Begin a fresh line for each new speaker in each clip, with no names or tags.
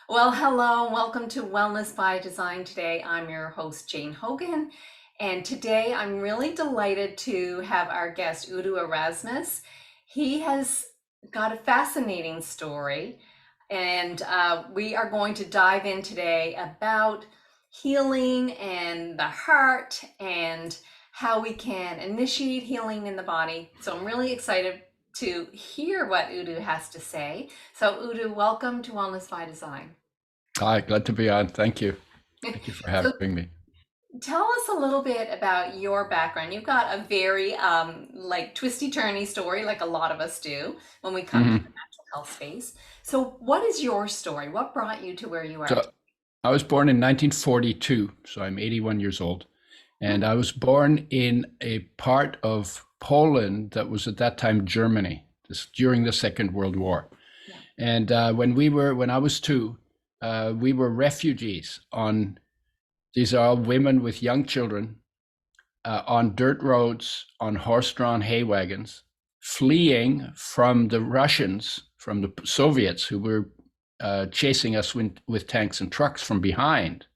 Well, hello, and welcome to Wellness by Design. Today, I'm your host, Jane Hogan, and today I'm really delighted to have our guest, Udo Erasmus. He has got a fascinating story, and we are going to dive in today about healing and the heart and how we can initiate healing in the body. So I'm really excited to hear what Udo has to say. So, Udo, welcome to Wellness by Design.
Hi, glad to be on. Thank you. Thank you for
So
having me.
tell us a little bit about your background. You've got a very like twisty turny story, like a lot of us do when we come to the
hmm
mental health space. So what is your story? What brought you to where you are
So I was born in 1942, so I'm 81 years old.
today?
And I was born in a part of Poland that was at that time Germany, this, during the Second World War.
Yeah.
And when I was two, we were refugees on, these are all women with young children, on dirt roads, on horse-drawn hay wagons, fleeing from the Russians, from the Soviets who were chasing us with tanks and trucks from behind.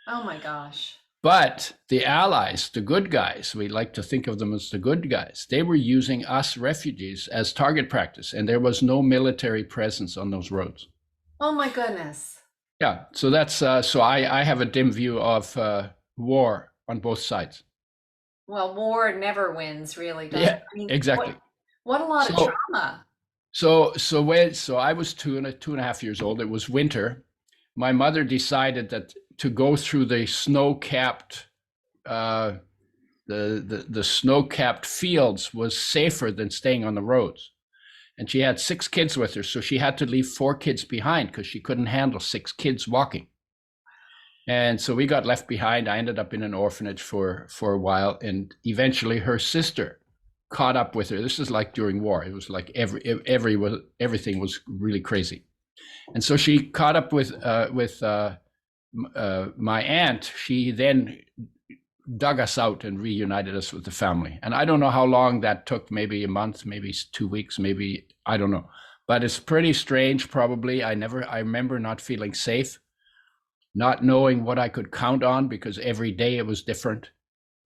Oh my gosh.
But the Allies, the good guys, we like to think of them as the good guys, they were using us refugees as target practice, and there was no military presence on those roads.
Oh my goodness.
Yeah, so that's so I have a dim view of war on both sides.
Well, war never wins, really, does it?
Yeah,
I mean,
exactly.
what a lot of
So
trauma.
so I was 2.5 years old. It was winter. My mother decided that to go through the snow-capped uh, the snow-capped fields was safer than staying on the roads. And she had 6 kids with her, so she had to leave 4 kids behind because she couldn't handle 6 kids walking. And so we got left behind. I ended up in an orphanage for a while, and eventually her sister caught up with her. This is like during war. It was like everything was really crazy. And so she caught up with my aunt. She then dug us out and reunited us with the family. And I don't know how long that took, maybe a month, maybe 2 weeks, maybe, I don't know. But it's pretty strange, probably. I remember not feeling safe, not knowing what I could count on because every day it was different.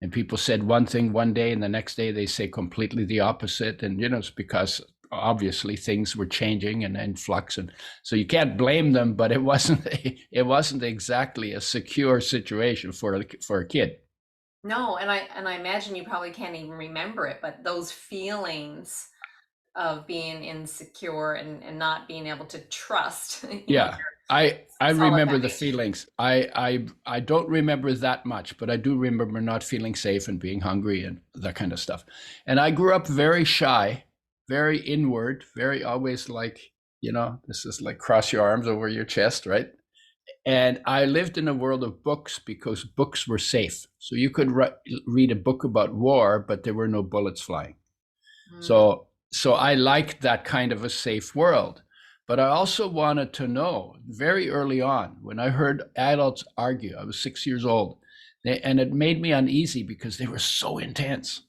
And people said one thing one day and the next day they say completely the opposite. And, it's because obviously things were changing and in flux. And so you can't blame them, but it wasn't exactly a secure situation for a kid.
No, and I imagine you probably can't even remember it, but those feelings of being insecure and not being able to trust,
Yeah, I
it's all at that
remember the
age.
feelings. I don't remember that much, but I do remember not feeling safe and being hungry and that kind of stuff. And I grew up very shy, very inward, very always like, this is like cross your arms over your chest, right? And I lived in a world of books because books were safe. So you could read a book about war, but there were no bullets flying.
Mm.
So I liked that kind of a safe world. But I also wanted to know very early on when I heard adults argue, I was 6 years old, and it made me uneasy because they were so intense.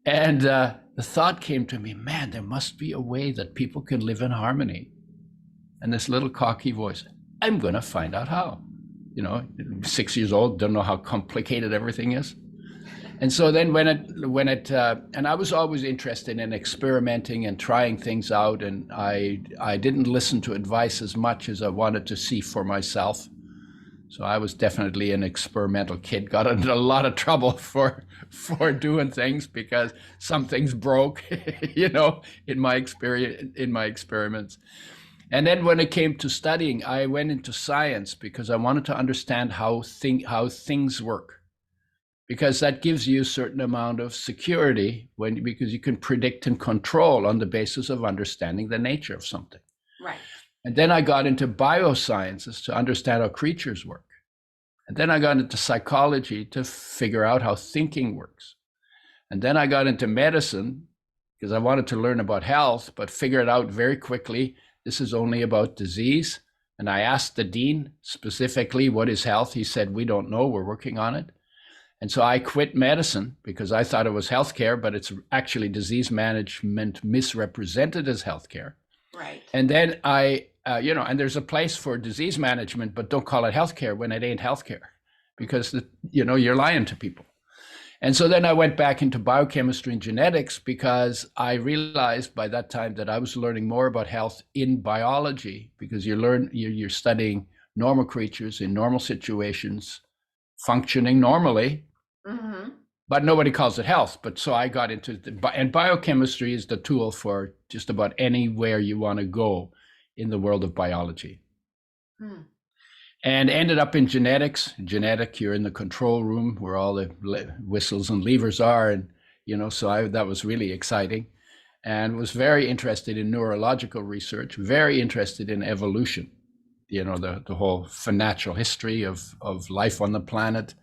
And the thought came to me, man, there must be a way that people can live in harmony. And this little cocky voice, I'm going to find out how. 6 years old, don't know how complicated everything is. And so then and I was always interested in experimenting and trying things out, and I didn't listen to advice as much as I wanted to see for myself. So I was definitely an experimental kid. Got into a lot of trouble for doing things because some things broke, in my experience, in my experiments. And then when it came to studying, I went into science because I wanted to understand how things work, because that gives you a certain amount of security because you can predict and control on the basis of understanding the nature of something.
Right.
And then I got into biosciences to understand how creatures work. And then I got into psychology to figure out how thinking works. And then I got into medicine because I wanted to learn about health, but figured out very quickly this is only about disease. And I asked the dean specifically, what is health? He said, we don't know, we're working on it. And so I quit medicine because I thought it was healthcare, but it's actually disease management misrepresented as healthcare.
Right.
And then and there's a place for disease management, but don't call it healthcare when it ain't healthcare, because you're lying to people. And so then I went back into biochemistry and genetics because I realized by that time that I was learning more about health in biology, because you're studying normal creatures in normal situations, functioning normally,
Mm-hmm.
but nobody calls it health. But so I got into and biochemistry is the tool for just about anywhere you want to go in the world of biology.
Hmm.
And ended up in genetics. You're in the control room where all the whistles and levers are, and so that was really exciting, and was very interested in neurological research, very interested in evolution, the whole natural history of life on the planet,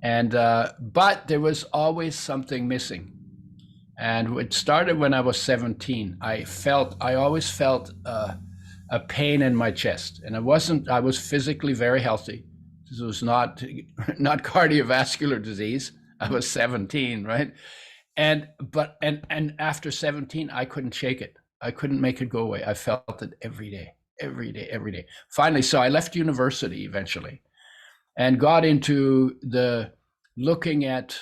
and but there was always something missing. And it started when I was 17. I always felt a pain in my chest, and I was physically very healthy. This was not cardiovascular disease. I was 17, right? And after 17, I couldn't shake it. I couldn't make it go away. I felt it every day, every day, every day. Finally, so I left university eventually and got into the looking at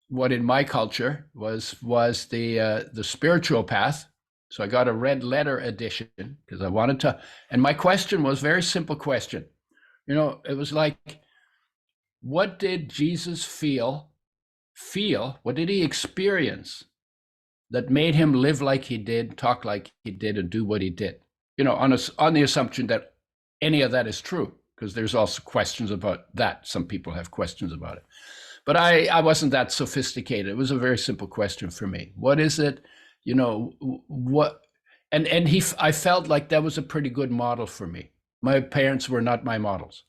what in my culture was the spiritual path. So I got a red letter edition because I wanted to, and my question was a very simple question. It was like, what did Jesus feel? What did he experience that made him live like he did, talk like he did, and do what he did? On the assumption that any of that is true, because there's also questions about that. Some people have questions about it. But I wasn't that sophisticated. It was a very simple question for me. What is it? What? And I felt like that was a pretty good model for me. My parents were not my models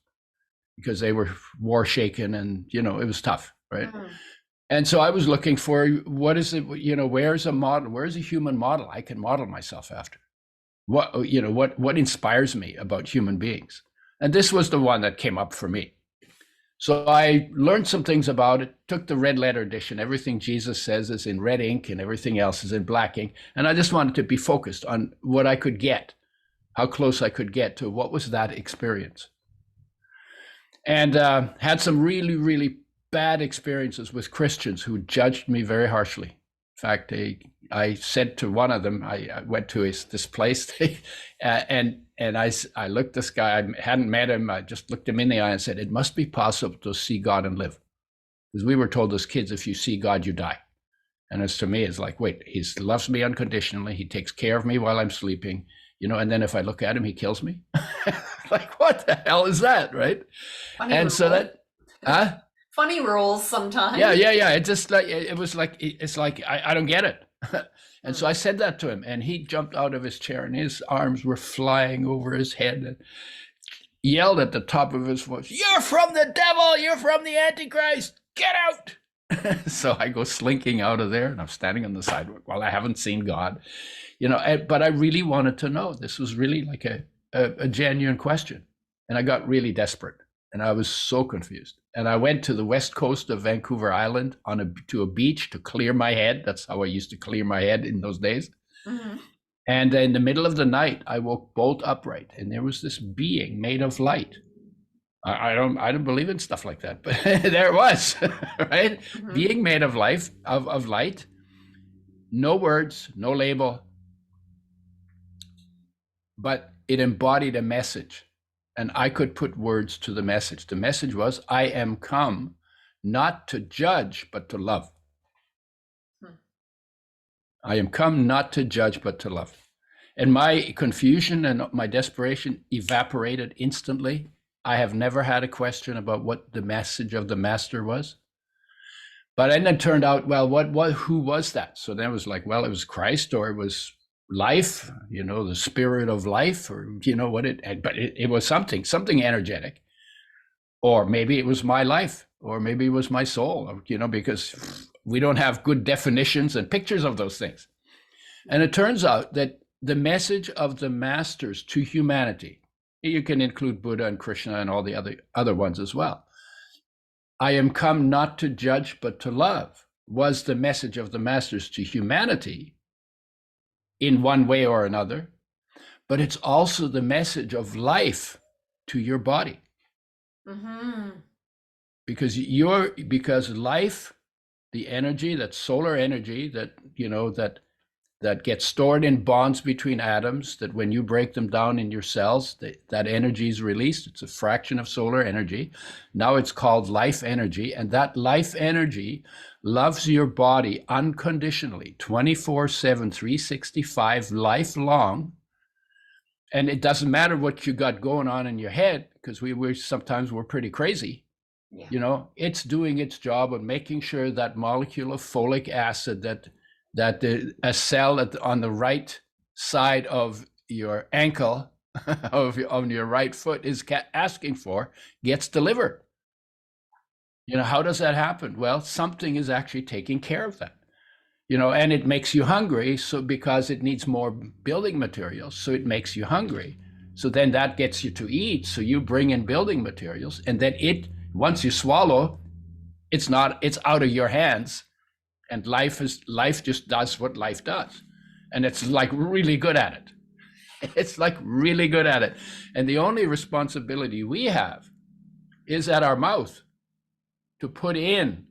because they were war shaken, and it was tough, right?
Mm-hmm.
And so I was looking for, what is it? Where's a model? Where's a human model I can model myself after? What inspires me about human beings? And this was the one that came up for me. So I learned some things about it, took the red letter edition. Everything Jesus says is in red ink and everything else is in black ink. And I just wanted to be focused on what I could get, how close I could get to what was that experience. And had some really, really bad experiences with Christians who judged me very harshly. In fact, I said to one of them, I went to this place and I looked this guy, I hadn't met him, I just looked him in the eye and said, it must be possible to see God and live. Because we were told as kids, if you see God, you die. And as to me, it's like, wait, he loves me unconditionally. He takes care of me while I'm sleeping, and then if I look at him, he kills me. Like, what the hell is that, right?
Funny
And
rule.
so that,
Funny rules sometimes.
yeah. It just like, it was like, it's like, I don't get it. And so I said that to him, and he jumped out of his chair, and his arms were flying over his head, and yelled at the top of his voice, "You're from the devil! You're from the Antichrist! Get out!" So I go slinking out of there, and I'm standing on the sidewalk. Well, I haven't seen God, but I really wanted to know. This was really like a genuine question, and I got really desperate, and I was so confused. And I went to the west coast of Vancouver Island to a beach to clear my head. That's how I used to clear my head in those days.
Mm-hmm.
And in the middle of the night, I woke bolt upright, and there was this being made of light. I don't believe in stuff like that, but there it was, right?
Mm-hmm.
Being made of life, of light, no words, no label, but it embodied a message. And I could put words to the message. The message was, I am come not to judge, but to love. I am come not to judge, but to love. And my confusion and my desperation evaporated instantly. I have never had a question about what the message of the master was. But then it turned out, well, who was that? So then it was like, well, it was Christ, or it was life, the spirit of life, or but it was something energetic. Or maybe it was my life, or maybe it was my soul, because we don't have good definitions and pictures of those things. And it turns out that the message of the masters to humanity, you can include Buddha and Krishna and all the other ones as well. I am come not to judge, but to love, was the message of the masters to humanity in one way or another, but it's also the message of life to your body.
Mm-hmm.
Because life, the energy, that solar energy that gets stored in bonds between atoms, that when you break them down in your cells, that energy is released. It's a fraction of solar energy. Now it's called life energy, and that life energy loves your body unconditionally, 24/7, 365, lifelong. And it doesn't matter what you got going on in your head, because we sometimes we're pretty crazy.
Yeah.
It's doing its job of making sure that molecule of folic acid that a cell on the right side of your ankle on your right foot is asking for gets delivered. How does that happen? Well, something is actually taking care of that. And it makes you hungry, so because it needs more building materials, so it makes you hungry. So then that gets you to eat, so you bring in building materials, and then once you swallow, it's out of your hands, and life just does what life does, and it's like really good at it. It's like really good at it. And the only responsibility we have is at our mouth to put in,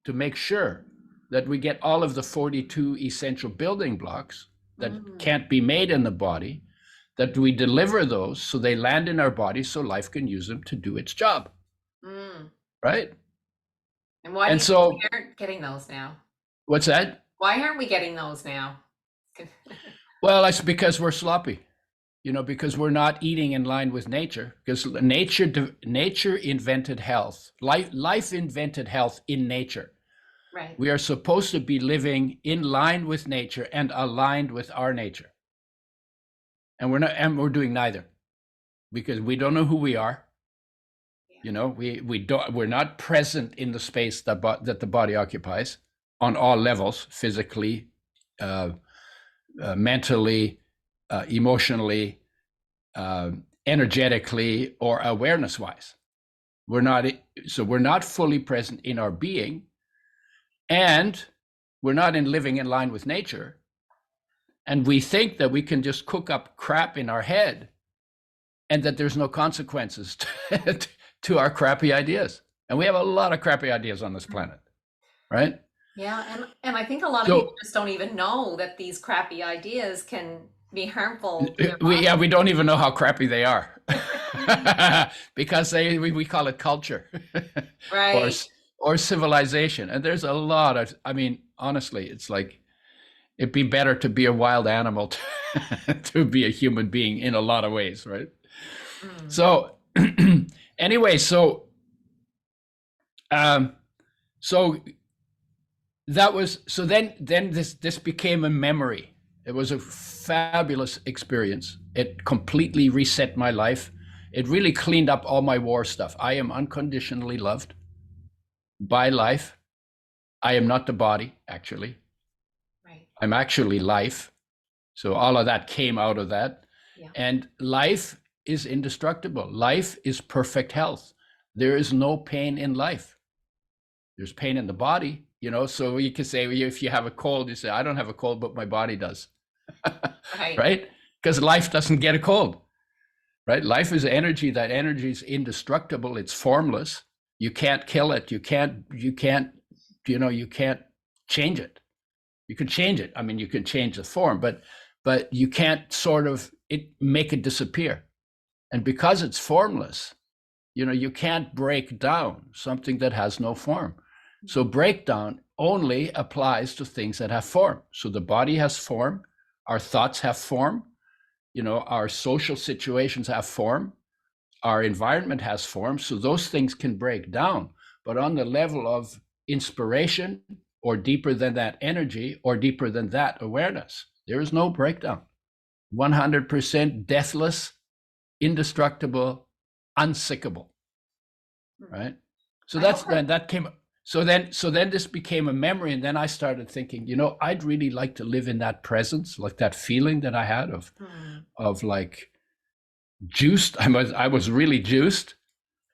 to make sure that we get all of the 42 essential building blocks that can't be made in the body, that we deliver those so they land in our body so life can use them to do its job. Right?
And why
And
do you think
so,
we aren't getting those now?
what's that?
Why aren't we getting those now?
Well, that's because we're sloppy, because we're not eating in line with nature, because nature invented health. Life invented health in nature.
Right.
We are supposed to be living in line with nature and aligned with our nature. And we're not, and we're doing neither, because we don't know who we are. We're not present in the space that the body occupies on all levels, physically, mentally, emotionally, energetically, or awareness wise. We're not fully present in our being, and we're not living in line with nature. And we think that we can just cook up crap in our head and that there's no consequences to our crappy ideas. And we have a lot of crappy ideas on this planet, right?
Yeah, and I think a lot of people just don't even know that these crappy ideas can be harmful to their body.
We don't even know how crappy they are. Because we call it culture.
Right.
or civilization. And there's a lot of, honestly, it's like, it'd be better to be a wild animal to be a human being in a lot of ways, right? So anyway, so then this became a memory. It was a fabulous experience. It completely reset my life. It really cleaned up all my war stuff. I am unconditionally loved by life. I am not the body, actually.
Right.
I'm actually life. So all of that came out of that.
Yeah.
And life is indestructible. Life is perfect health. There is no pain in life. There's pain in the body, so you can say, if you have a cold, you say, I don't have a cold, but my body does.
Right.
Right? Because life doesn't get a cold. Right? Life is energy. That energy is indestructible. It's formless. You can't kill it. You can't change it. You can change it. You can change the form, but you can't make it disappear. And because it's formless, you can't break down something that has no form. So breakdown only applies to things that have form. So the body has form, our thoughts have form, our social situations have form, our environment has form. So those things can break down. But on the level of inspiration, or deeper than that energy, or deeper than that awareness, there is no breakdown. 100% deathless, indestructible, unsickable. Right? So that came. So then this became a memory, and then I started thinking, I'd really like to live in that presence, like that feeling that I had of like juiced. I was really juiced,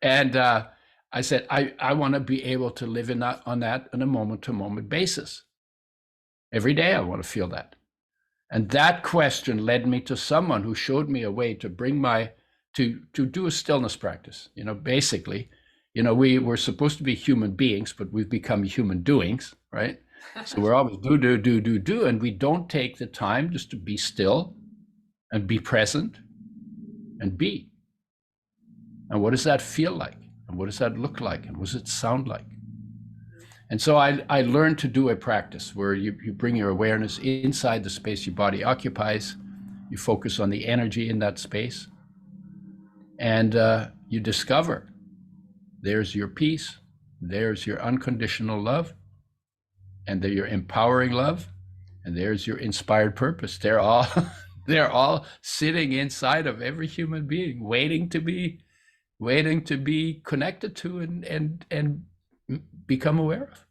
and I said, I want to be able to live on that on a moment-to-moment basis. Every day I want to feel that. And that question led me to someone who showed me a way to bring to do a stillness practice. Basically, we were supposed to be human beings, but we've become human doings, right? So we're always do, do, do, do, do, and we don't take the time just to be still and be present and be. And what does that feel like? And what does that look like? And what does it sound like? And so I learned to do a practice where you bring your awareness inside the space your body occupies. You focus on the energy in that space. And you discover there's your peace, there's your unconditional love, and there's your empowering love, and there's your inspired purpose. They're all they're all sitting inside of every human being, waiting to be connected to and become aware of.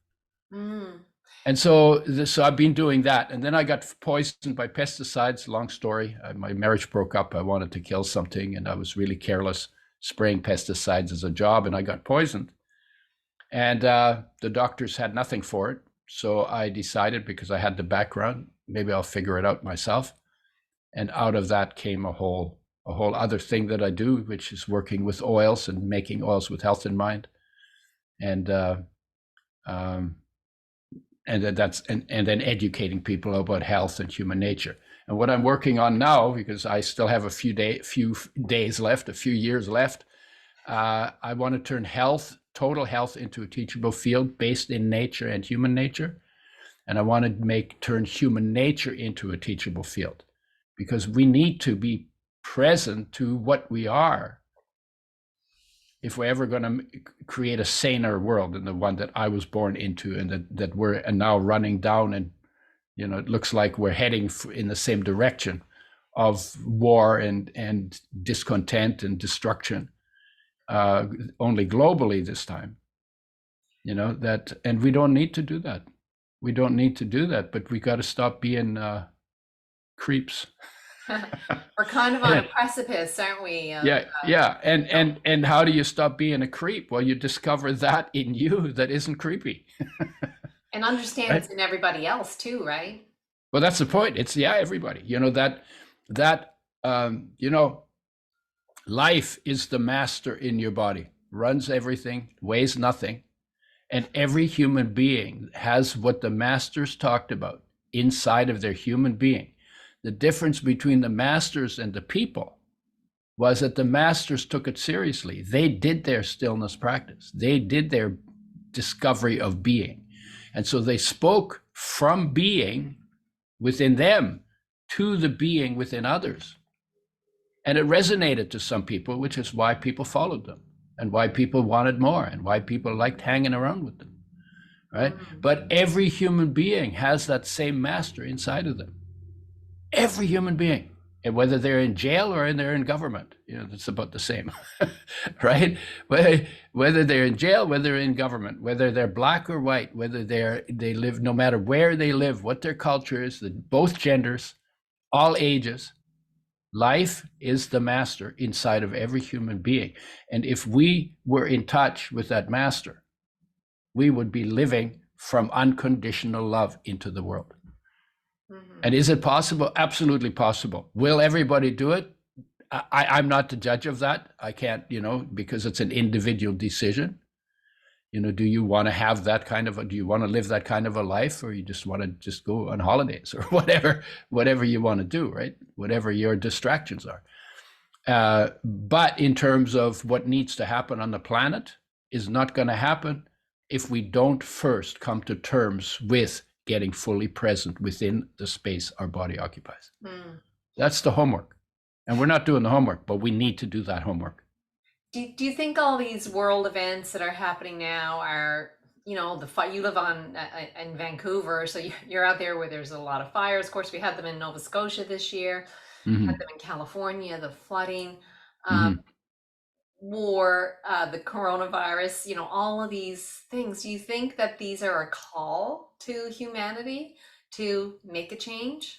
Mm.
And so I've been doing that. And then I got poisoned by pesticides. Long story. My marriage broke up. I wanted to kill something, and I was really careless, spraying pesticides as a job, and I got poisoned. And the doctors had nothing for it. So I decided, because I had the background, maybe I'll figure it out myself. And out of that came a whole other thing that I do, which is working with oils and making oils with health in mind. And then educating people about health and human nature. And what I'm working on now, because I still have a few days left, a few years left, I want to turn total health, into a teachable field based in nature and human nature. And I want to turn human nature into a teachable field, because we need to be present to what we are if we're ever going to create a saner world than the one that I was born into, and that we're now running down, and it looks like we're heading in the same direction of war and discontent and destruction, only globally this time. And we don't need to do that. We don't need to do that, but we got to stop being creeps.
We're kind of on a precipice, aren't we?
Yeah. And how do you stop being a creep? Well, you discover that in you that isn't creepy.
And understand
Right?
it's in everybody else too, right?
Well, that's the point. It's everybody. Life is the master in your body, runs everything, weighs nothing. And every human being has what the masters talked about inside of their human being. The difference between the masters and the people was that the masters took it seriously. They did their stillness practice. They did their discovery of being. And so they spoke from being within them to the being within others. And it resonated to some people, which is why people followed them, and why people wanted more, and why people liked hanging around with them, right? But every human being has that same master inside of them. Every human being, and whether they're in jail or they're in government, it's about the same, right? Whether they're in jail, whether they're in government, whether they're black or white, whether they live, no matter where they live, what their culture is, both genders, all ages, life is the master inside of every human being. And if we were in touch with that master, we would be living from unconditional love into the world. And is it possible? Absolutely possible. Will everybody do it? I'm not the judge of that. I can't, because it's an individual decision. Do you want to have that do you want to live that kind of a life, or you just want to just go on holidays or whatever you want to do, right? Whatever your distractions are. But in terms of what needs to happen on the planet is not going to happen if we don't first come to terms with getting fully present within the space our body occupies. That's the homework. And we're not doing the homework, but we need to do that homework.
Do you think all these world events that are happening now are, you live in Vancouver, so you're out there where there's a lot of fires. Of course, we had them in Nova Scotia this year, had them in California, the flooding, war, the coronavirus, all of these things. Do you think that these are a call to humanity to make a change?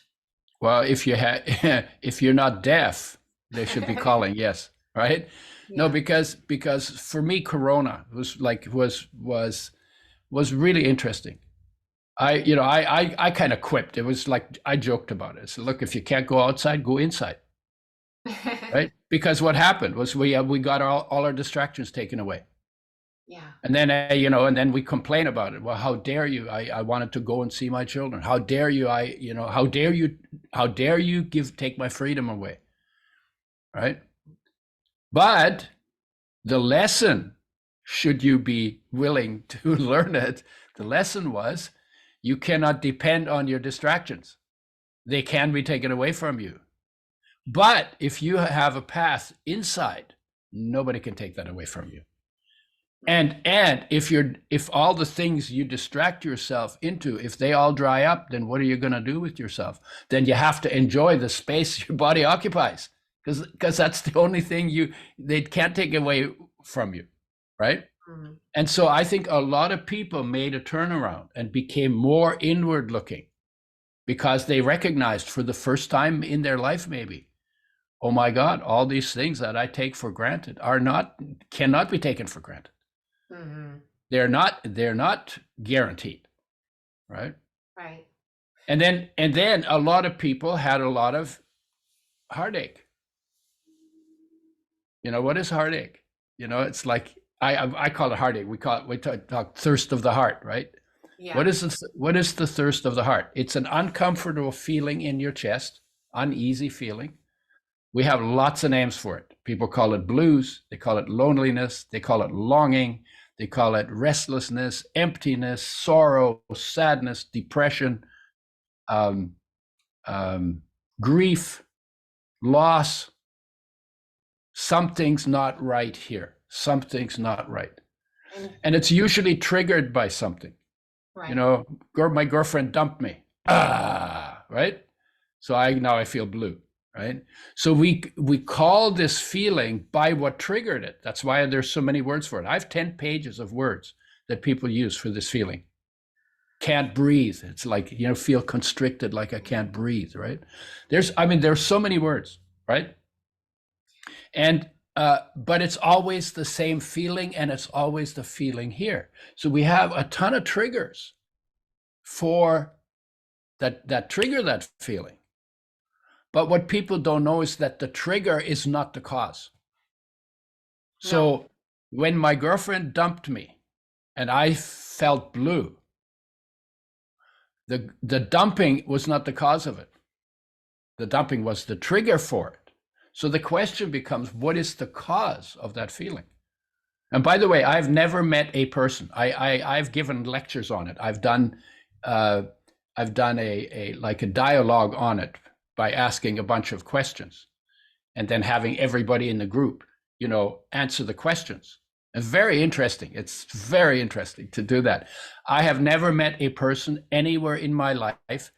Well, if you're not deaf, they should be calling, yes, right? Yeah. No, because for me, Corona was really interesting, I kind of quipped. It was like I joked about it. So look, if you can't go outside, go inside, right? Because what happened was we got all our distractions taken away.
Yeah.
And then, and then we complain about it. Well, how dare you? I wanted to go and see my children. How dare you? How dare you take my freedom away? Right. But the lesson, should you be willing to learn it, the lesson was you cannot depend on your distractions. They can be taken away from you. But if you have a path inside, nobody can take that away from you. And if all the things you distract yourself into, if they all dry up, then what are you going to do with yourself? Then you have to enjoy the space your body occupies, because that's the only thing they can't take away from you, right? Mm-hmm. And so I think a lot of people made a turnaround and became more inward looking because they recognized for the first time in their life, maybe, oh my God, all these things that I take for granted cannot be taken for granted. Mm-hmm. They're not guaranteed, right?
Right.
And then a lot of people had a lot of heartache. What is heartache? It's like I call it heartache. We talk thirst of the heart, right? Yeah. What is the thirst of the heart? It's an uncomfortable feeling in your chest, uneasy feeling. We have lots of names for it. People call it blues. They call it loneliness. They call it longing. They call it restlessness, emptiness, sorrow, sadness, depression, grief, loss. Something's not right here. Something's not right. And it's usually triggered by something. Right. My girlfriend dumped me. Right? So now I feel blue. Right. So we call this feeling by what triggered it. That's why there's so many words for it. I have 10 pages of words that people use for this feeling. Can't breathe. It's like, feel constricted, like I can't breathe. Right. There's so many words. Right. And, but it's always the same feeling, and it's always the feeling here. So we have a ton of triggers for that trigger that feeling. But what people don't know is that the trigger is not the cause. So when my girlfriend dumped me and I felt blue, the dumping was not the cause of it. The dumping was the trigger for it. So the question becomes, what is the cause of that feeling? And by the way, I've never met a person. I've given lectures on it. I've done a dialogue on it, by asking a bunch of questions and then having everybody in the group, answer the questions. It's very interesting. It's very interesting to do that. I have never met a person anywhere in my life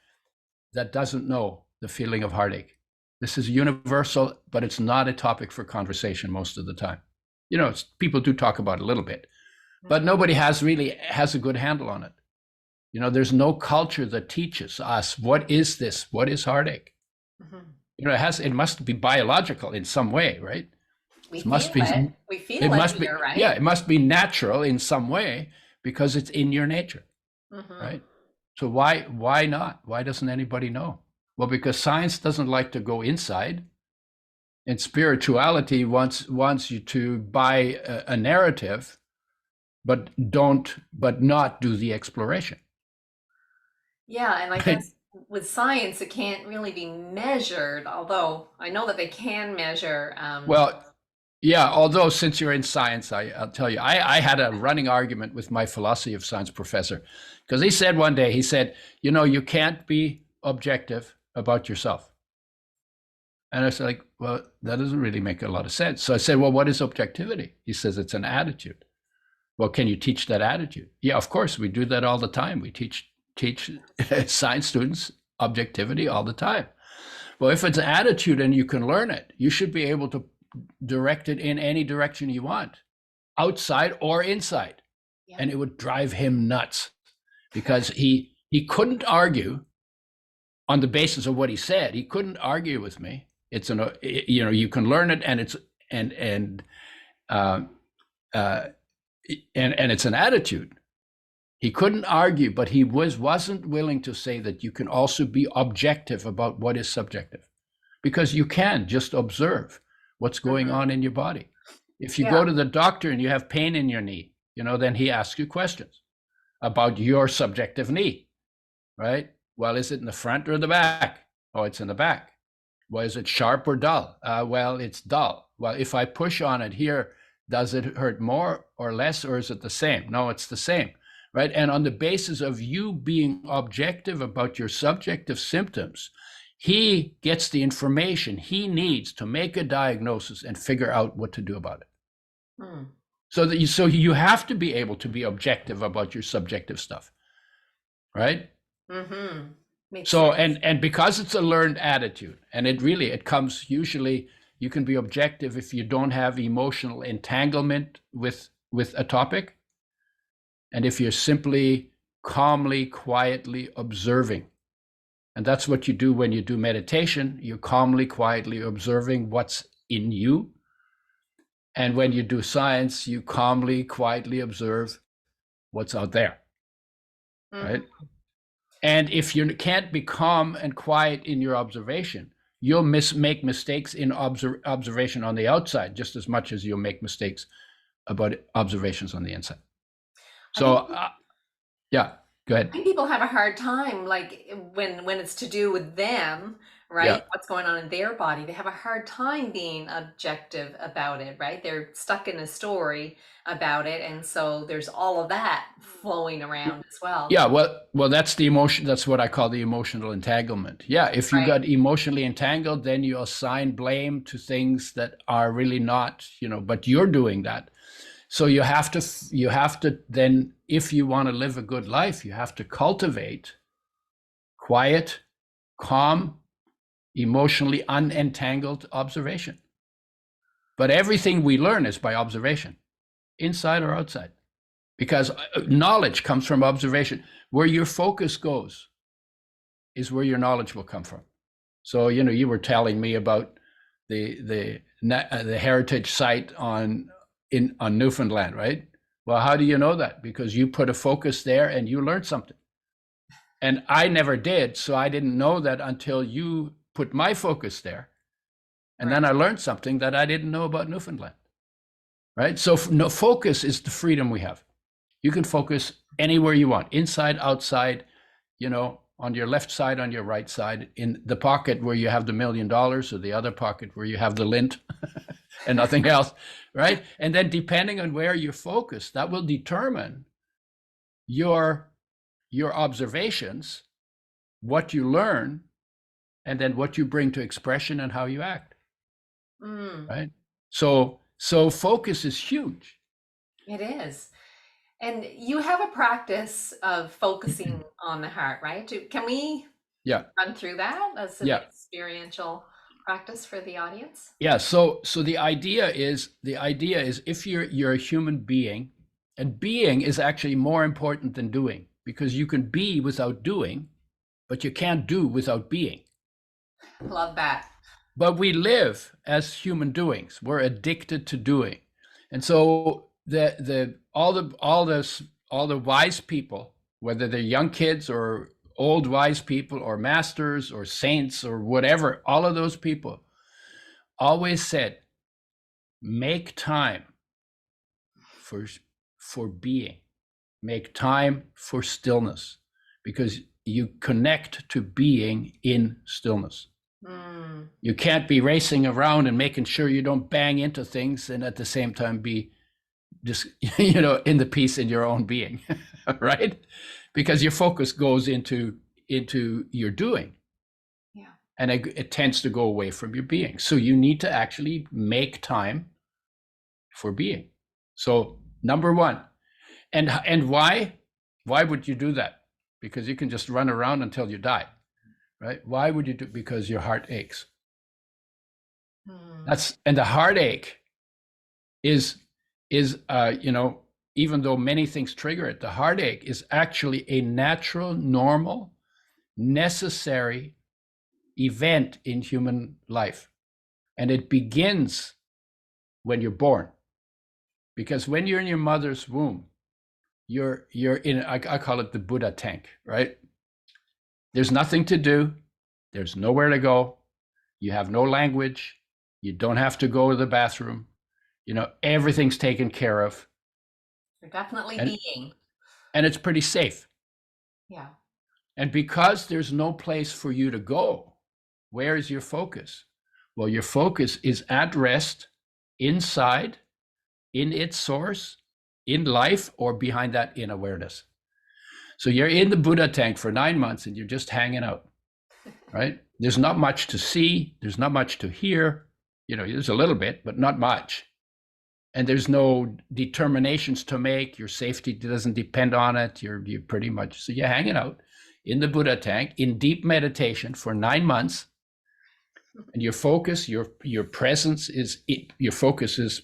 that doesn't know the feeling of heartache. This is universal, but it's not a topic for conversation most of the time. People do talk about it a little bit, but nobody has a good handle on it. There's no culture that teaches us, what is this? What is heartache? Mm-hmm. It must be biological in some way, right?
We feel it, right?
Yeah, it must be natural in some way because it's in your nature, right? So why not? Why doesn't anybody know? Well, because science doesn't like to go inside, and spirituality wants you to buy a narrative, but not do the exploration.
Yeah, and I guess with science, it can't really be measured, although I know that they can measure.
Well, yeah, although since you're in science, I'll tell you, I had a running argument with my philosophy of science professor, because he said one day, you can't be objective about yourself. And I said, well, that doesn't really make a lot of sense. So I said, well, what is objectivity? He says, it's an attitude. Well, can you teach that attitude? Yeah, of course, we do that all the time. We teach science students objectivity all the time. Well, if it's an attitude and you can learn it, you should be able to direct it in any direction you want, outside or inside. Yeah. And it would drive him nuts because he couldn't argue on the basis of what he said. He couldn't argue with me. It's you can learn it, and it's and it's an attitude. He couldn't argue, but he wasn't willing to say that you can also be objective about what is subjective, because you can just observe what's going
Hmm.
on in your body. If you
Yeah.
go to the doctor and you have pain in your knee, then he asks you questions about your subjective knee, right? Well, is it in the front or the back? Oh, it's in the back. Well, is it sharp or dull? Well, it's dull. Well, if I push on it here, does it hurt more or less, or is it the same? No, it's the same, right? And on the basis of you being objective about your subjective symptoms, he gets the information he needs to make a diagnosis and figure out what to do about it.
Hmm.
So you have to be able to be objective about your subjective stuff, right?
Mm-hmm. Makes
So
sense.
and because it's a learned attitude, and it comes usually, you can be objective if you don't have emotional entanglement with a topic, and if you're simply calmly, quietly observing. And that's what you do when you do meditation. You're calmly, quietly observing what's in you. And when you do science, you calmly, quietly observe what's out there,
Mm-hmm.
right? And if you can't be calm and quiet in your observation, you'll make mistakes in observation on the outside just as much as you'll make mistakes about observations on the inside.
I
So,
think
yeah, go
I
ahead.
think people have a hard time, like when it's to do with them,
Yeah.
right? What's going on in their body? They have a hard time being objective about it, right? They're stuck in a story about it, and so there's all of that flowing around as well.
Yeah, well, that's the emotion. That's what I call the emotional entanglement. Yeah, if you
Right.
got emotionally entangled, then you assign blame to things that are really not, but you're doing that. So you have to then, if you want to live a good life, you have to cultivate quiet, calm, emotionally unentangled observation. But everything we learn is by observation, inside or outside, because knowledge comes from observation. Where your focus goes is where your knowledge will come from. So, you were telling me about the heritage site on Newfoundland, right? Well, how do you know that? Because you put a focus there and you learned something. And I never did, so I didn't know that until you put my focus there. And
Right.
then I learned something that I didn't know about Newfoundland, right? So no, focus is the freedom we have. You can focus anywhere you want, inside, outside, on your left side, on your right side, in the pocket where you have the $1 million, or the other pocket where you have the lint and nothing else, right? And then depending on where you're focused, that will determine your observations, what you learn, and then what you bring to expression and how you act,
Mm,
right? So focus is huge.
it is. And you have a practice of focusing on the heart, right? Can we
Yeah,
run through that as an
yeah,
experiential practice for the audience?
yeah. So the idea is if you're a human being, and being is actually more important than doing, because you can be without doing, but you can't do without being.
Love that.
But we live as human doings. We're addicted to doing. And so all the wise people, whether they're young kids or old wise people or masters or saints or whatever, all of those people always said, make time for for being. Make time for stillness, because you connect to being in stillness.
Mm,
You can't be racing around and making sure you don't bang into things and at the same time be just in the peace in your own being, right? Because your focus goes into your doing,
yeah.
and it tends to go away from your being. So you need to actually make time for being. So number one, and why would you do that? Because you can just run around until you die, right? Why would you do? Because your heart aches.
Mm,
And the heartache is even though many things trigger it, the heartache is actually a natural, normal, necessary event in human life, and it begins when you're born. Because when you're in your mother's womb, you're in, I call it the Buddha tank, right? There's nothing to do. There's nowhere to go. You have no language. You don't have to go to the bathroom. Everything's taken care of.
You're definitely
and
being.
and it's pretty safe.
Yeah.
And because there's no place for you to go, where is your focus? Well, your focus is at rest, inside, in its source, in life, or behind that in awareness. So you're in the Buddha tank for 9 months and you're just hanging out, right? There's not much to see. There's not much to hear. There's a little bit, but not much. And there's no determinations to make. Your safety doesn't depend on it. You're pretty much, so you're hanging out in the Buddha tank in deep meditation for 9 months. And your focus, your presence is, your focus is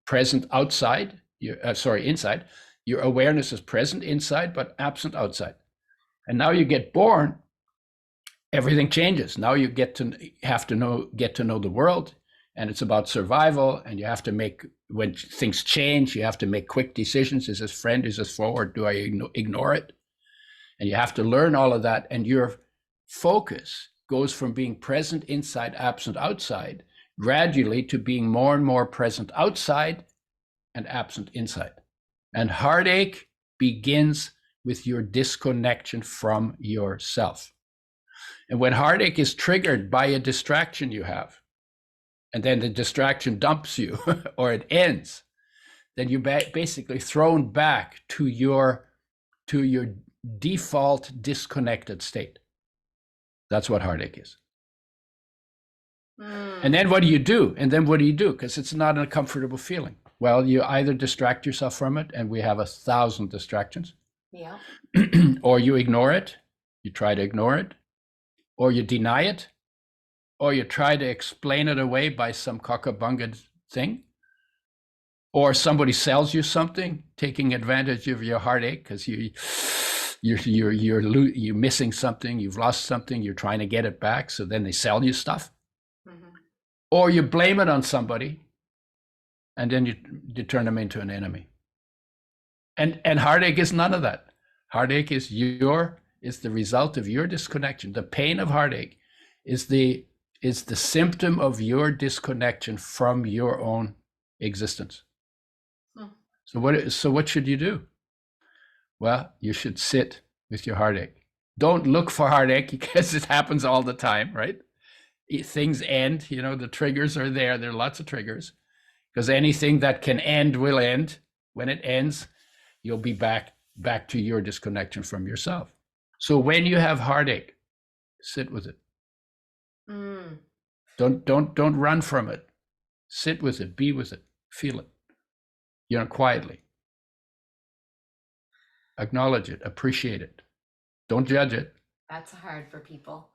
present outside, inside. Your awareness is present inside, but absent outside. And now you get born, everything changes. Now you get to know the world, and it's about survival. And you have to make, when things change, you have to make quick decisions. Is this friend? Is this foe? Or do I ignore it? And you have to learn all of that. And your focus goes from being present inside, absent outside, gradually to being more and more present outside and absent inside. And heartache begins with your disconnection from yourself. And when heartache is triggered by a distraction you have, and then the distraction dumps you or it ends, then you're basically thrown back to your default disconnected state. That's what heartache is. And then what do you do? Because it's not a comfortable feeling. Well, you either distract yourself from it, and we have 1,000 distractions.
Yeah.
Or you ignore it. You try to ignore it. Or you deny it. Or you try to explain it away by some cockabunga thing. Or somebody sells you something, taking advantage of your heartache because you're missing something, you've lost something, you're trying to get it back. So then they sell you stuff. Mm-hmm. Or you blame it on somebody, and then you turn them into an enemy. And heartache is none of that. Heartache is the result of your disconnection. The pain of heartache is the symptom of your disconnection from your own existence. So what should you do? Well, you should sit with your heartache. Don't look for heartache because it happens all the time, right? Things end, the triggers are there. There are lots of triggers because anything that can end will end. When it ends, you'll be back to your disconnection from yourself. So when you have heartache, sit with it. Don't run from it. Sit with it, be with it, feel it, quietly. Acknowledge it, appreciate it. Don't judge it.
That's hard for people.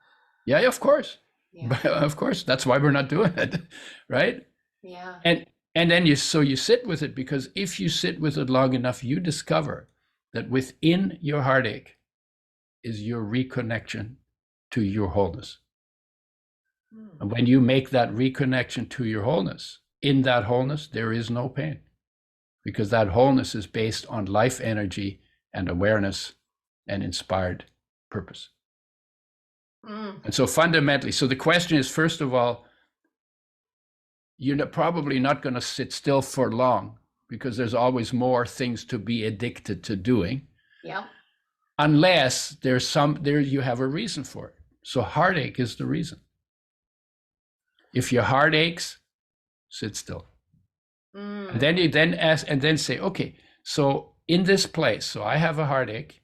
Yeah, of course. Yeah. Of course. That's why we're not doing it, right?
Yeah.
And then you sit with it, because if you sit with it long enough, you discover that within your heartache is your reconnection to your wholeness. And when you make that reconnection to your wholeness, in that wholeness, there is no pain, because that wholeness is based on life energy and awareness and inspired purpose. And so fundamentally, so the question is, first of all, you're probably not going to sit still for long, because there's always more things to be addicted to doing.
Yeah.
Unless you have a reason for it. So heartache is the reason. If your heart aches, sit still. And then you ask, and then say, okay, so in this place, so I have a heartache,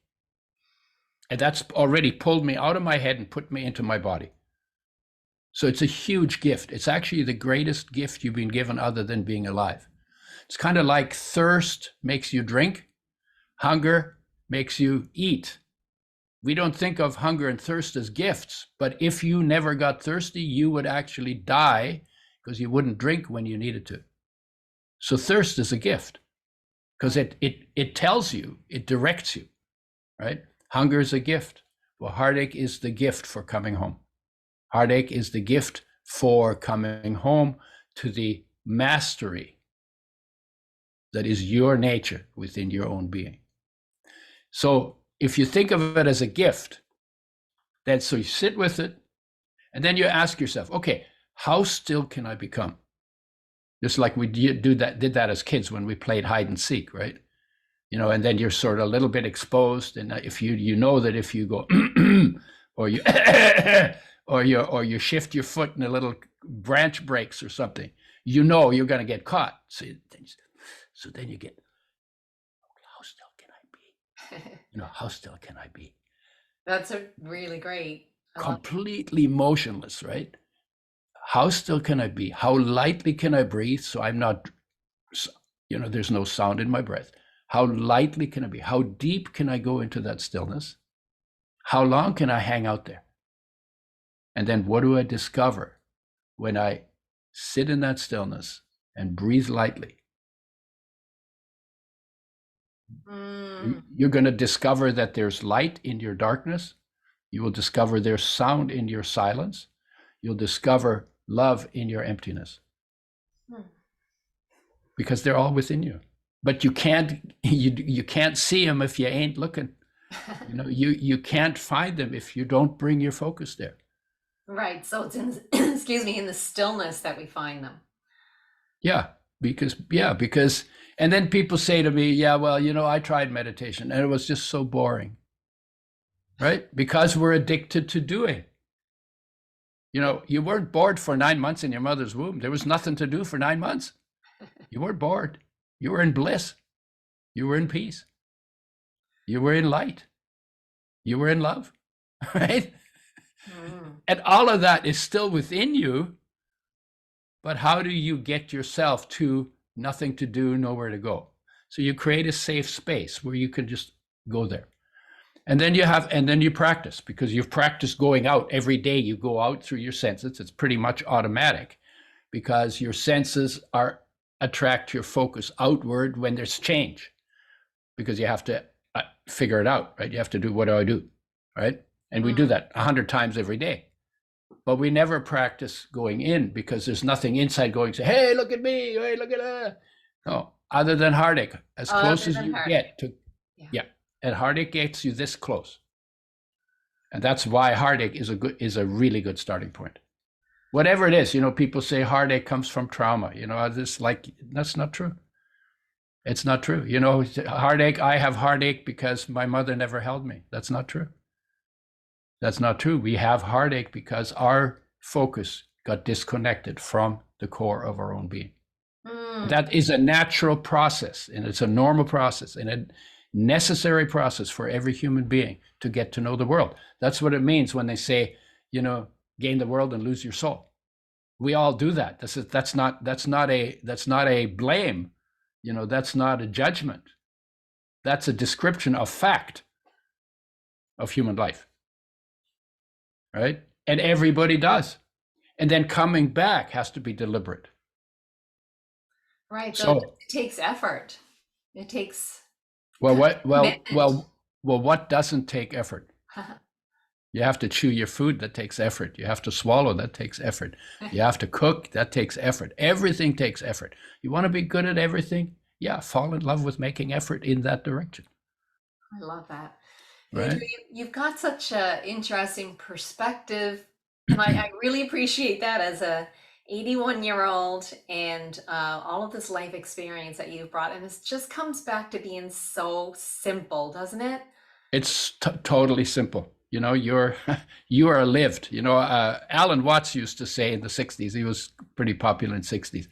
and that's already pulled me out of my head and put me into my body. So it's a huge gift. It's actually the greatest gift you've been given other than being alive. It's kind of like thirst makes you drink, hunger makes you eat. We don't think of hunger and thirst as gifts, but if you never got thirsty, you would actually die because you wouldn't drink when you needed to. So thirst is a gift because it tells you, it directs you, right? Hunger is a gift. Well, heartache is the gift for coming home. Heartache is the gift for coming home to the mastery that is your nature within your own being. So if you think of it as a gift, then so you sit with it, and then you ask yourself, okay, how still can I become? Just like we did that as kids when we played hide and seek, right? And then you're sort of a little bit exposed, and if you know that if you go or you or you shift your foot and a little branch breaks or something, you're going to get caught. So then you get, how still can I be? How still can I be?
That's a really great.
Completely motionless, right? How still can I be? How lightly can I breathe so I'm not, there's no sound in my breath? How lightly can I be? How deep can I go into that stillness? How long can I hang out there? And then what do I discover when I sit in that stillness and breathe lightly? You're going to discover that there's light in your darkness. You will discover there's sound in your silence. You'll discover love in your emptiness. Because they're all within you. But you can't see them if you ain't looking. You can't find them if you don't bring your focus there.
Right. So it's in in the stillness that we find them.
Yeah, because and then people say to me, yeah, well, I tried meditation and it was just so boring. Right? Because we're addicted to doing. You weren't bored for 9 months in your mother's womb. There was nothing to do for 9 months. You weren't bored. You were in bliss. You were in peace. You were in light. You were in love, right? And all of that is still within you. But how do you get yourself to nothing to do, nowhere to go? So you create a safe space where you can just go there. And then you practice, because you've practiced going out every day. You go out through your senses. It's pretty much automatic, because your senses attract your focus outward when there's change, because you have to figure it out, right? You have to do, what do I do, right? And we do that 100 times every day. But we never practice going in, because there's nothing inside going to say, hey, look at me, hey, look at that. No, other than heartache, as close as you get to, yeah. And heartache gets you this close. And that's why heartache is a really good starting point. Whatever it is, people say heartache comes from trauma. That's not true. It's not true. Heartache, I have heartache because my mother never held me. That's not true. That's not true. We have heartache because our focus got disconnected from the core of our own being. That is a natural process, and it's a normal process, and a necessary process for every human being to get to know the world. That's what it means when they say, gain the world and lose your soul. We all do that. That's not a blame. That's not a judgment. That's a description of fact of human life. Right? And everybody does. And then coming back has to be deliberate.
Right. So it takes effort. It takes
what doesn't take effort? You have to chew your food. That takes effort. You have to swallow. That takes effort. You have to cook. That takes effort. Everything takes effort. You want to be good at everything? Yeah, fall in love with making effort in that direction.
I love that.
Right?
You've got such an interesting perspective, and I really appreciate that as a 81-year-old, and all of this life experience that you've brought. And it just comes back to being so simple, doesn't it?
It's totally simple. You are lived. Alan Watts used to say in the 60s, he was pretty popular in the 60s.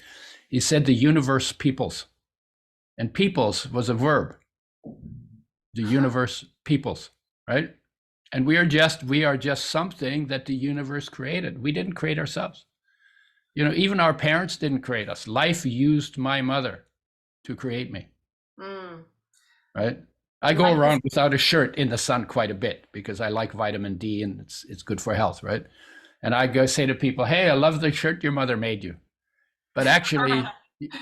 He said the universe peoples. And peoples was a verb. The universe peoples, right? And we are just something that the universe created. We didn't create ourselves. Even our parents didn't create us. Life used my mother to create me. Right? I go around without a shirt in the sun quite a bit because I like vitamin D and it's good for health, right? And I go say to people, hey, I love the shirt your mother made you. But actually,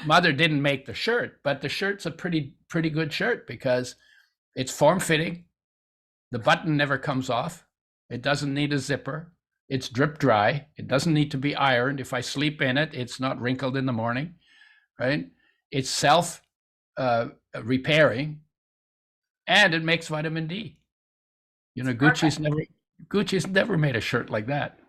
mother didn't make the shirt, but the shirt's a pretty good shirt because it's form-fitting. The button never comes off. It doesn't need a zipper. It's drip dry. It doesn't need to be ironed. If I sleep in it, it's not wrinkled in the morning, right? It's self repairing. and it makes vitamin D. You know,
Perfect.
Gucci's never made a shirt like that,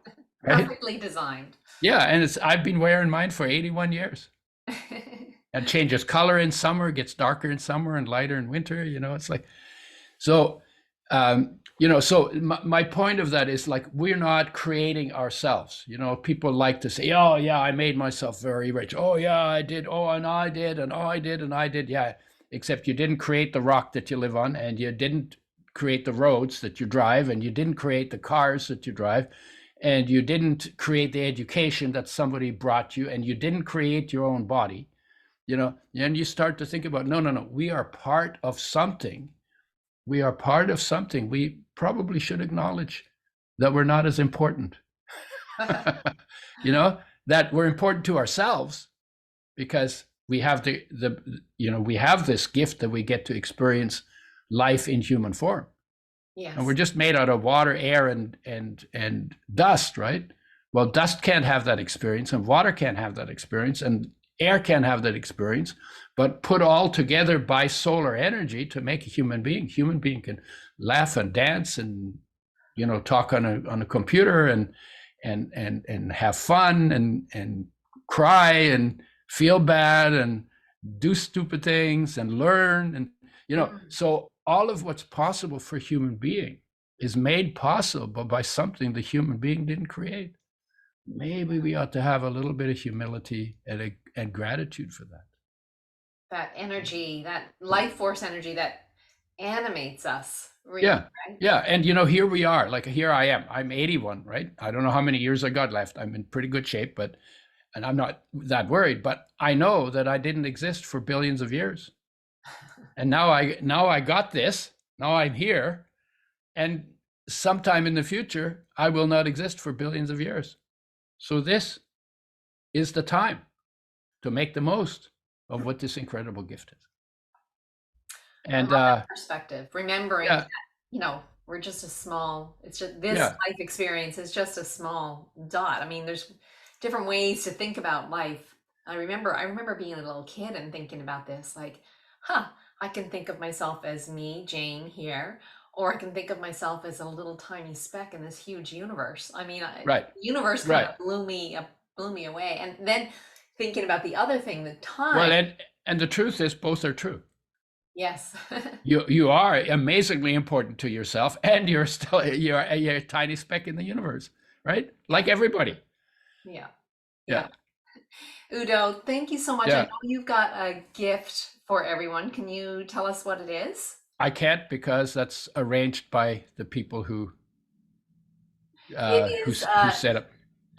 right?
Perfectly designed.
Yeah, and I've been wearing mine for 81 years. It changes color in summer, gets darker in summer and lighter in winter. You know, it's like so. So my point of that is like we're not creating ourselves. You know, people like to say, "Oh yeah, I made myself very rich." Oh yeah, I did. Oh, and I did, and oh, I did, and I did. Yeah, except you didn't create the rock that you live on, and you didn't create the roads that you drive, and you didn't create the cars that you drive, and you didn't create the education that somebody brought you, and you didn't create your own body. You know, and you start to think about, no, no, no, we are part of something. We are part of something. We probably should acknowledge that we're not as important. You know, that we're important to ourselves because we have we have this gift that we get to experience life in human form. And we're
Yes.
just made out of water, air, and dust, right? Well, dust can't have that experience, and water can't have that experience, and air can't have that experience. But put all together by solar energy to make a human being. Human being can laugh and dance and talk on a computer and have fun and cry and feel bad and do stupid things and learn
Mm.
so all of what's possible for human being is made possible by something the human being didn't create. Maybe we ought to have a little bit of humility and gratitude for that.
That energy, that life force energy that animates us, really,
Yeah.
right?
Yeah. And here we are. Like here I am. I'm 81, right? I don't know how many years I got left. I'm in pretty good shape, and I'm not that worried, but I know that I didn't exist for billions of years. And now I got this. Now I'm here. And sometime in the future, I will not exist for billions of years. So this is the time to make the most of what this incredible gift is.
I
And
love that perspective, remembering that,
yeah,
we're just a small, it's just this
yeah,
life experience is just a small dot. I mean, there's different ways to think about life. I remember being a little kid and thinking about this, like, I can think of myself as me, Jane, here, or I can think of myself as a little tiny speck in this huge universe. I mean,
right,
the universe kind
right.
of blew me away. And then thinking about the other thing, the
Well,
time.
and the truth is both are true.
Yes.
You are amazingly important to yourself, and you're a tiny speck in the universe, right?
Yeah.
Like everybody.
Yeah. Yeah.
Yeah,
Udo, thank you so much. I know
yeah.
you've got a gift for everyone. Can you tell us what it is?
I can't because that's arranged by the people
It is
who set up.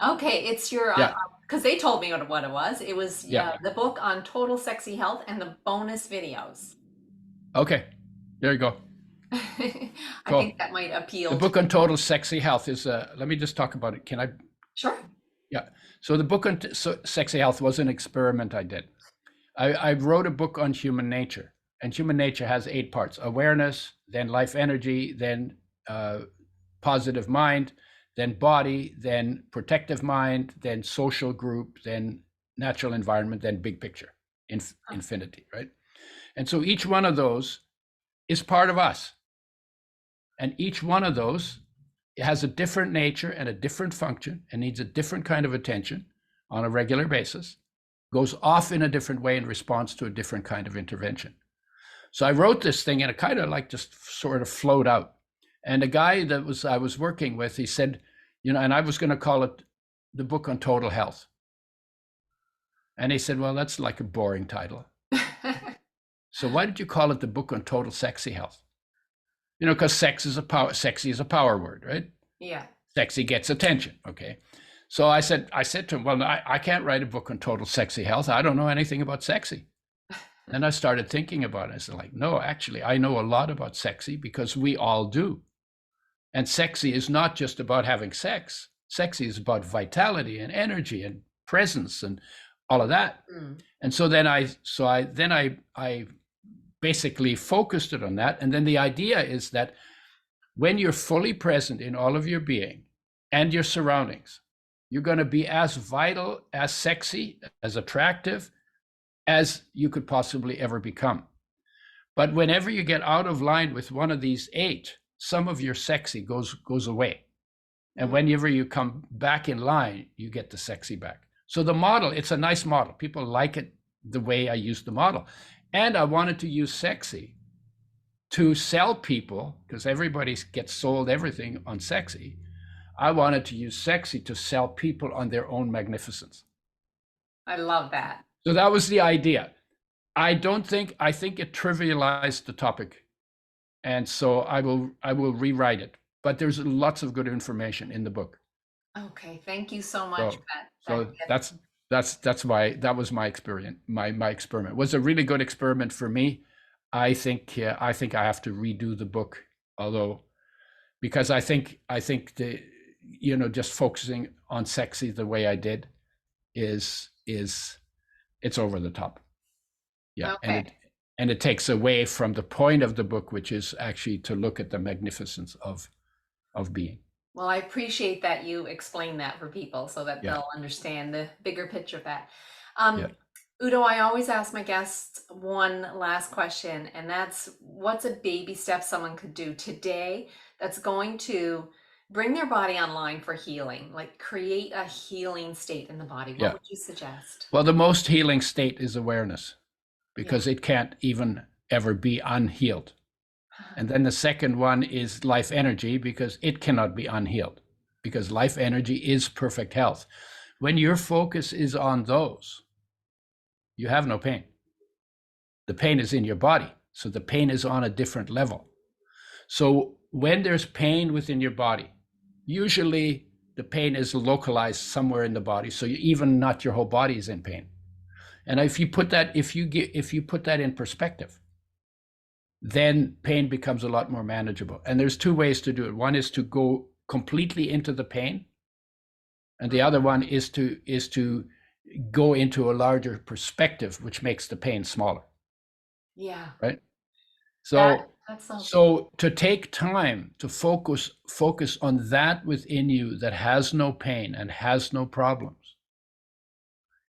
okay, it's your
Yeah,
because they told me what it was. It was
yeah.
the book on total sexy health and the bonus videos.
Okay, there you go.
I think
Cool.
that might
The
appeal to
book on total sexy health is. Let me just talk about it. Can I?
sure.
Yeah. So the book on sexy health was an experiment I did. I wrote a book on human nature, and human nature has 8 parts: awareness, then life energy, then positive mind, then body, then protective mind, then social group, then natural environment, then big picture, infinity, right? And so each one of those is part of us. And each one of those has a different nature and a different function and needs a different kind of attention on a regular basis, goes off in a different way in response to a different kind of intervention. So I wrote this thing and it kind of like just sort of flowed out. And the guy that I was working with, he said, and I was going to call it the book on total health. And he said, well, that's like a boring title. So why did you call it the book on total sexy health? Because sexy is a power word, right?
Yeah.
Sexy gets attention. Okay. So I said to him, well, I can't write a book on total sexy health. I don't know anything about sexy. Then I started thinking about it. I said, like, no, actually, I know a lot about sexy because we all do. And sexy is not just about having sex. Sexy is about vitality and energy and presence and all of that.
Mm.
And so then I basically focused it on that. And then the idea is that when you're fully present in all of your being and your surroundings, you're going to be as vital, as sexy, as attractive as you could possibly ever become. But whenever you get out of line with one of these 8, some of your sexy goes away. And
Mm.
whenever you come back in line, you get the sexy back. So the model, it's a nice model. People like it the way I used the model. And I wanted to use sexy to sell people, because everybody gets sold everything on sexy. I wanted to use sexy to sell people on their own magnificence.
I love that.
So that was the idea. I think it trivialized the topic. And so I will rewrite it. But there's lots of good information in the book.
Okay, thank you so much for
So
that
so
gift.
that's why that was my experiment. My experiment. It was a really good experiment for me. I think I have to redo the book, although because I think the just focusing on sexy the way I did is it's over the top. Yeah,
Okay.
and it takes away from the point of the book, which is actually to look at the magnificence of being.
Well, I appreciate that you explain that for people so that
Yeah,
they'll understand the bigger picture of that.
yeah,
Um, Udo, I always ask my guests one last question, and that's what's a baby step someone could do today that's going to bring their body online for healing, like create a healing state in the body? What
yeah.
would you suggest?
Well, the most healing state is awareness,
Yeah.
because it can't even ever be unhealed. And then the second one is life energy, because it cannot be unhealed, because life energy is perfect health. When your focus is on those, you have no pain. The pain is in your body. So the pain is on a different level. So when there's pain within your body, usually the pain is localized somewhere in the body. So even not your whole body is in pain. And if you put that in perspective, then pain becomes a lot more manageable. And there's 2 ways to do it. One is to go completely into the pain, and the
Mm.
other one is to go into a larger perspective, which makes the pain smaller,
Yeah.
right?
That
So
that's so
so to take time to focus on that within you that has no pain and has no problems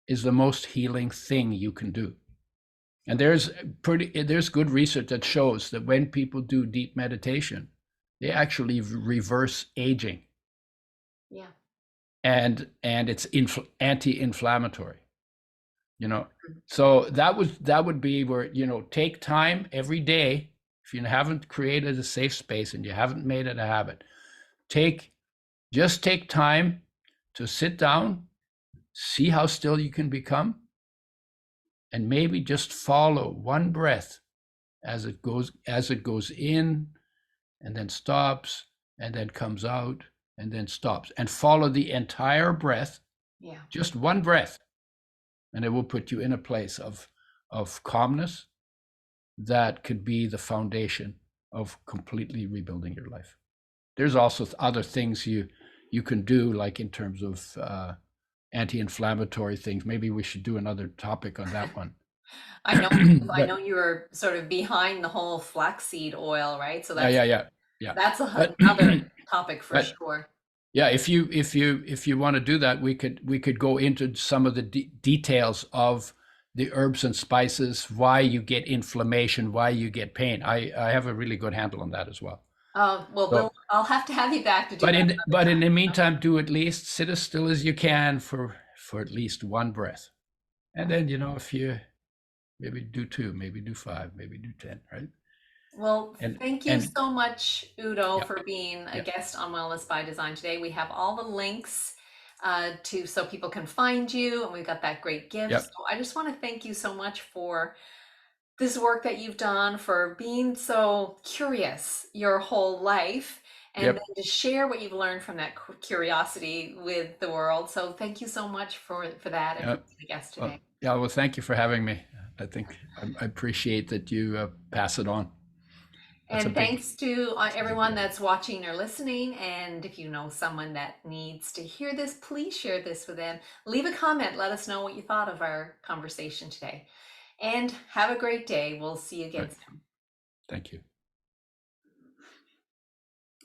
is the most healing thing you can do. And there's good research that shows that when people do deep meditation, they actually reverse aging,
yeah.
and it's anti-inflammatory. So that would be where take time every day. If you haven't created a safe space and you haven't made it a habit, take just take time to sit down, see how still you can become, and maybe just follow one breath as it goes in, and then stops, and then comes out, and then stops, and follow the entire breath,
Yeah.
just one breath, and it will put you in a place of calmness that could be the foundation of completely rebuilding your life. There's also other things you can do, like in terms of anti-inflammatory things. Maybe we should do another topic on that one.
I know I
But
know you were sort of behind the whole flaxseed oil, right? So
yeah,
that's
yeah, yeah, yeah.
that's
But
another topic for
but
sure.
yeah, if you want to do that, we could go into some of the details of the herbs and spices, why you get inflammation, why you get pain. I have a really good handle on that as well.
Well,
So,
I'll have to have you back to do
but
that
in
another
but in the
time.
meantime, do at least sit as still as you can for at least one breath, and
Okay.
then if you maybe do 2, maybe do 5, maybe do 10, right?
Well,
And
thank you
and
so much, Udo,
yeah,
for being a
yeah,
guest on Wellness by Design today. We have all the links to so people can find you, and we've got that great gift.
yeah,
So I just want to thank you so much for this work that you've done, for being so curious your whole life, and
yep,
then to share what you've learned from that curiosity with the world. So thank you so much for that and for
yeah.
being a guest
Well,
today.
yeah. Well, thank you for having me. I think I appreciate that you pass it on. That's a
And
big,
thanks to
that's a big
everyone
deal.
that's watching or listening. And if you know someone that needs to hear this, please share this with them. Leave a comment. Let us know what you thought of our conversation today. And have a great day. We'll see you
All
again
right.
soon.
Thank you.